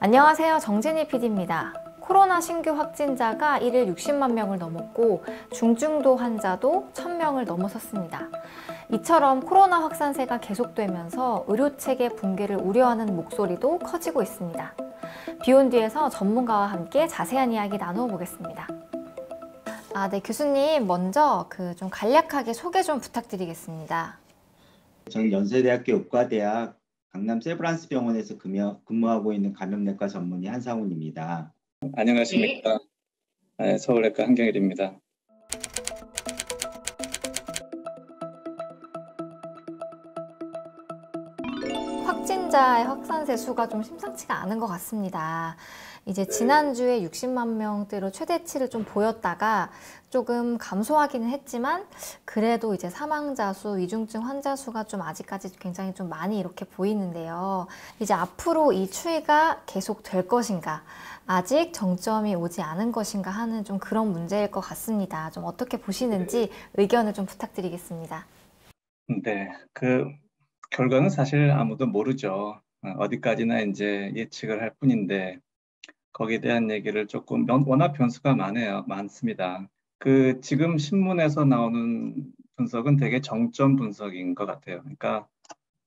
안녕하세요. 정진희 PD입니다. 코로나 신규 확진자가 1일 60만 명을 넘었고 중증도 환자도 1000명을 넘어섰습니다. 이처럼 코로나 확산세가 계속되면서 의료체계 붕괴를 우려하는 목소리도 커지고 있습니다. 비온 뒤에서 전문가와 함께 자세한 이야기 나누어 보겠습니다. 네, 교수님 먼저 좀 간략하게 소개 좀 부탁드리겠습니다. 저는 연세대학교 의과대학 강남 세브란스 병원에서 근무하고 있는 감염내과 전문의 한상훈입니다. 안녕하십니까. 서울내과 한경일입니다. 확진자의 확산세 수가 좀 심상치가 않은 것 같습니다. 이제 지난주에 60만 명대로 최대치를 좀 보였다가 조금 감소하기는 했지만 그래도 이제 사망자 수, 위중증 환자 수가 좀 아직까지 굉장히 좀 많이 이렇게 보이는데요. 이제 앞으로 이 추이가 계속 될 것인가, 아직 정점이 오지 않은 것인가 하는 좀 그런 문제일 것 같습니다. 좀 어떻게 보시는지 의견을 좀 부탁드리겠습니다. 네, 결과는 사실 아무도 모르죠. 어디까지나 이제 예측을 할 뿐인데 거기에 대한 얘기를 조금 워낙 변수가 많습니다. 지금 신문에서 나오는 분석은 되게 정점 분석인 것 같아요. 그러니까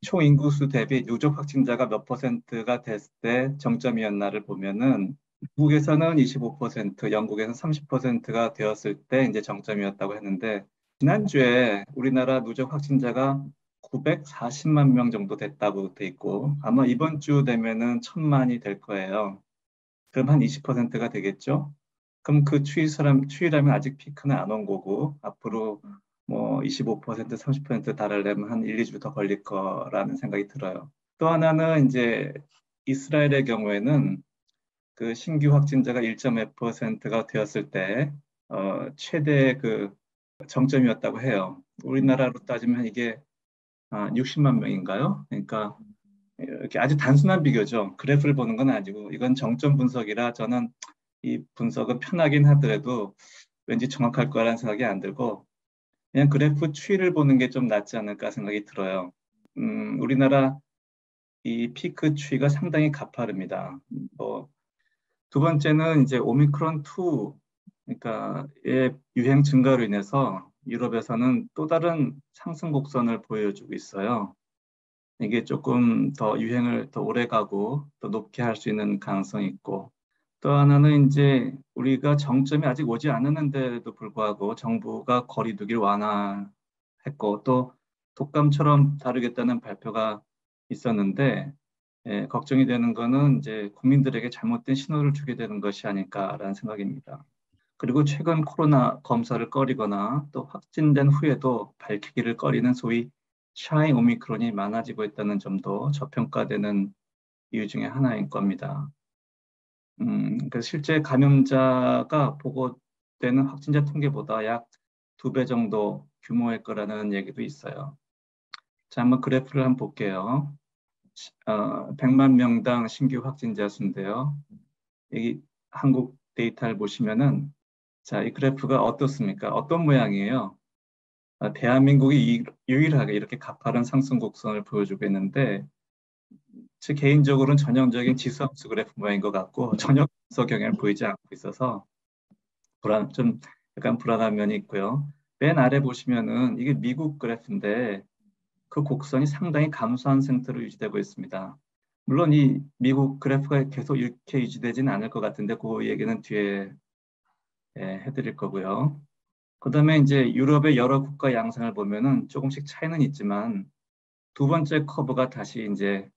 총 인구수 대비 누적 확진자가 몇 퍼센트가 됐을 때 정점이었나를 보면은 미국에서는 25%, 영국에서는 30%가 되었을 때 이제 정점이었다고 했는데 지난주에 우리나라 누적 확진자가 940만 명 정도 됐다고 돼 있고 아마 이번 주 되면은 1000만이 될 거예요. 그럼 한 20%가 되겠죠? 그럼 그 추이라면 아직 피크는 안 온 거고 앞으로 뭐 25%, 30% 달하려면 한 1, 2주 더 걸릴 거라는 생각이 들어요. 또 하나는 이제 이스라엘의 경우에는 그 신규 확진자가 1.2%가 되었을 때 최대 정점이었다고 해요. 우리나라로 따지면 이게 60만 명인가요? 그러니까 이렇게 아주 단순한 비교죠. 그래프를 보는 건 아니고 이건 정점 분석이라 저는 이 분석은 편하긴 하더라도 왠지 정확할 거라는 생각이 안 들고 그냥 그래프 추이를 보는 게 좀 낫지 않을까 생각이 들어요. 우리나라 이 피크 추이가 상당히 가파릅니다. 두 번째는 이제 오미크론 2, 그러니까 의 유행 증가로 인해서 유럽에서는 또 다른 상승 곡선을 보여주고 있어요. 이게 조금 더 유행을 더 오래 가고 더 높게 할 수 있는 가능성이 있고 또 하나는 이제 우리가 정점이 아직 오지 않았는데도 불구하고 정부가 거리 두기를 완화했고 또 독감처럼 다루겠다는 발표가 있었는데 걱정이 되는 거는 이제 국민들에게 잘못된 신호를 주게 되는 것이 아닐까라는 생각입니다. 그리고 최근 코로나 검사를 꺼리거나 또 확진된 후에도 밝히기를 꺼리는 소위 샤이 오미크론이 많아지고 있다는 점도 저평가되는 이유 중에 하나인 겁니다. 실제 감염자가 보고되는 확진자 통계보다 약 2배 정도 규모일 거라는 얘기도 있어요. 자, 한번 그래프를 한번 볼게요. 100만 명당 신규 확진자 수인데요. 여기 한국 데이터를 보시면은 자, 이 그래프가 어떻습니까? 어떤 모양이에요? 대한민국이 유일하게 이렇게 가파른 상승 곡선을 보여주고 있는데 제 개인적으로는 전형적인 지수함수 그래프 모양인 것 같고 전혀 분석 경향을 보이지 않고 있어서 좀 약간 불안한 면이 있고요. 맨 아래 보시면은 이게 미국 그래프인데 그 곡선이 상당히 감소한 상태로 유지되고 있습니다. 물론 이 미국 그래프가 계속 이렇게 유지되지는 않을 것 같은데 그 얘기는 뒤에 해드릴 거고요. 그다음에 이제 유럽의 여러 국가 양상을 보면은 조금씩 차이는 있지만 두 번째 커브가 다시 이제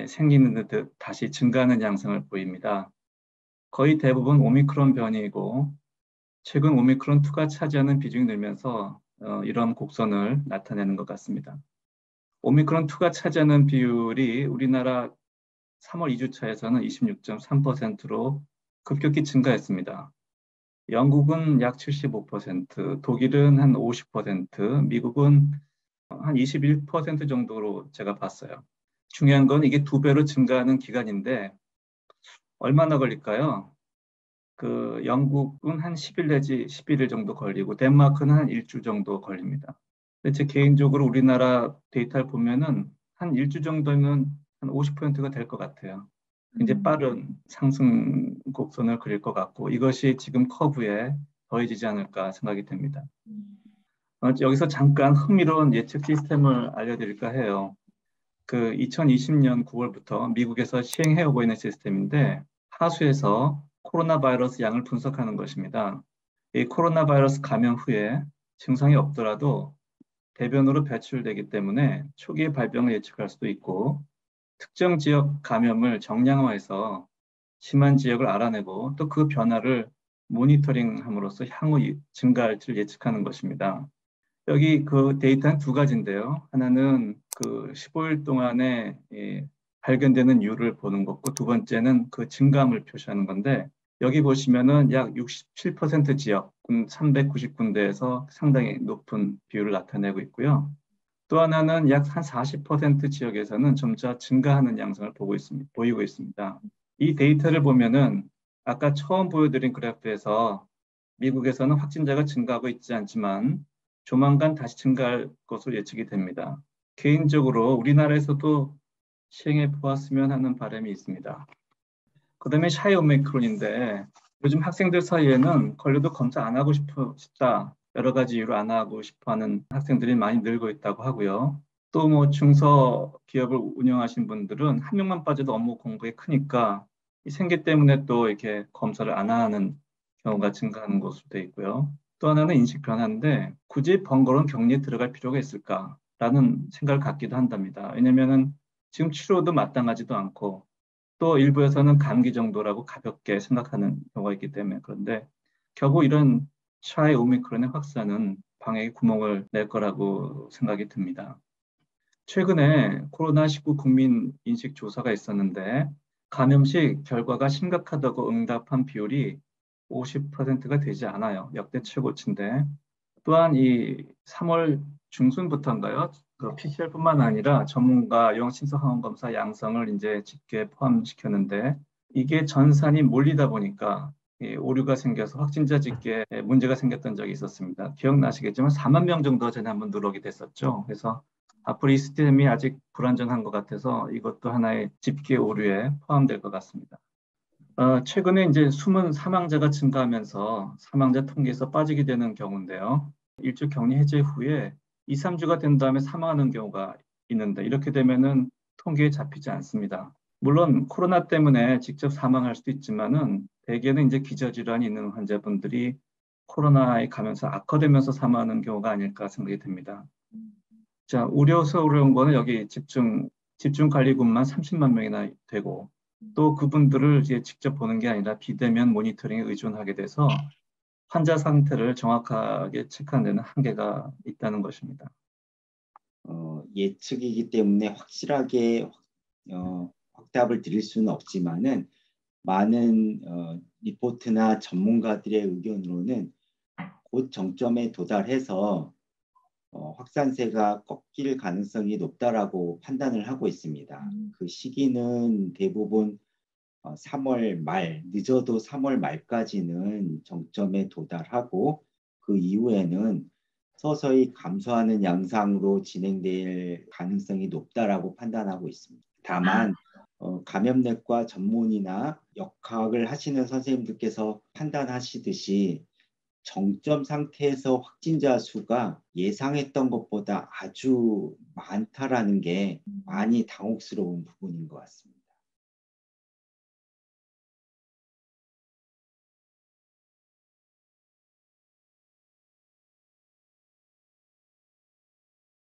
생기는 듯 다시 증가하는 양상을 보입니다. 거의 대부분 오미크론 변이이고 최근 오미크론 2가 차지하는 비중이 늘면서 이런 곡선을 나타내는 것 같습니다. 오미크론 2가 차지하는 비율이 우리나라 3월 2주차에서는 26.3%로 급격히 증가했습니다. 영국은 약 75%, 독일은 한 50%, 미국은 한 21% 정도로 제가 봤어요. 중요한 건 이게 2배로 증가하는 기간인데 얼마나 걸릴까요? 영국은 한 10일 내지 11일 정도 걸리고 덴마크는 한 일주 정도 걸립니다. 근데 제 개인적으로 우리나라 데이터를 보면은 한 일주 정도면 한 50%가 될 것 같아요. 굉장히 빠른 상승 곡선을 그릴 것 같고 이것이 지금 커브에 더해지지 않을까 생각이 됩니다. 여기서 잠깐 흥미로운 예측 시스템을 알려드릴까 해요. 그 2020년 9월부터 미국에서 시행해오고 있는 시스템인데 하수에서 코로나 바이러스 양을 분석하는 것입니다. 이 코로나 바이러스 감염 후에 증상이 없더라도 대변으로 배출되기 때문에 초기 발병을 예측할 수도 있고 특정 지역 감염을 정량화해서 심한 지역을 알아내고 또 그 변화를 모니터링함으로써 향후 증가할지를 예측하는 것입니다. 여기 그 데이터는 두 가지인데요. 하나는 그 15일 동안에 발견되는 율을 보는 거고 두 번째는 그 증감을 표시하는 건데 여기 보시면은 약 67% 지역, 390군데에서 상당히 높은 비율을 나타내고 있고요. 또 하나는 약 한 40% 지역에서는 점차 증가하는 양상을 보이고 있습니다. 이 데이터를 보면은 아까 처음 보여드린 그래프에서 미국에서는 확진자가 증가하고 있지 않지만 조만간 다시 증가할 것으로 예측이 됩니다. 개인적으로 우리나라에서도 시행해 보았으면 하는 바람이 있습니다. 그 다음에 샤이 오미크론인데 요즘 학생들 사이에는 걸려도 검사 안 하고 싶다. 여러 가지 이유로 안 하고 싶어 하는 학생들이 많이 늘고 있다고 하고요. 또 뭐 중소 기업을 운영하신 분들은 한 명만 빠져도 업무 공백이 크니까 이 생계 때문에 또 이렇게 검사를 안 하는 경우가 증가하는 것으로 되어 있고요. 또 하나는 인식 변화인데 굳이 번거로운 격리에 들어갈 필요가 있을까라는 생각을 갖기도 한답니다. 왜냐면은 지금 치료도 마땅하지도 않고 또 일부에서는 감기 정도라고 가볍게 생각하는 경우가 있기 때문에 그런데 결국 이런 샤이 오미크론의 확산은 방역에 구멍을 낼 거라고 생각이 듭니다. 최근에 코로나19 국민 인식 조사가 있었는데 감염 시 결과가 심각하다고 응답한 비율이 50%가 되지 않아요. 역대 최고치인데 또한 이 3월 중순부터인가요? 그 PCR뿐만 아니라 전문가용 신속 항원 검사 양성을 이제 집계에 포함시켰는데 이게 전산이 몰리다 보니까 오류가 생겨서 확진자 집계에 문제가 생겼던 적이 있었습니다. 기억나시겠지만 4만 명 정도 전에 한번 누락이 됐었죠. 그래서 앞으로 이 시스템이 아직 불안정한 것 같아서 이것도 하나의 집계 오류에 포함될 것 같습니다. 최근에 이제 숨은 사망자가 증가하면서 사망자 통계에서 빠지게 되는 경우인데요. 일주 격리 해제 후에 2, 3주가 된 다음에 사망하는 경우가 있는데 이렇게 되면은 통계에 잡히지 않습니다. 물론 코로나 때문에 직접 사망할 수도 있지만은 대개는 이제 기저질환이 있는 환자분들이 코로나에 가면서 악화되면서 사망하는 경우가 아닐까 생각이 됩니다. 자, 우려스러운 거는 여기 집중관리군만 30만 명이나 되고 또 그분들을 이제 직접 보는 게 아니라 비대면 모니터링에 의존하게 돼서 환자 상태를 정확하게 체크하는 데는 한계가 있다는 것입니다. 예측이기 때문에 확실하게 확답을 드릴 수는 없지만은 많은 리포트나 전문가들의 의견으로는 곧 정점에 도달해서 확산세가 꺾일 가능성이 높다라고 판단을 하고 있습니다. 그 시기는 대부분 3월 말, 늦어도 3월 말까지는 정점에 도달하고 그 이후에는 서서히 감소하는 양상으로 진행될 가능성이 높다라고 판단하고 있습니다. 다만 감염내과 전문의나 역학을 하시는 선생님들께서 판단하시듯이 정점 상태에서 확진자 수가 예상했던 것보다 아주 많다라는 게 많이 당혹스러운 부분인 것 같습니다.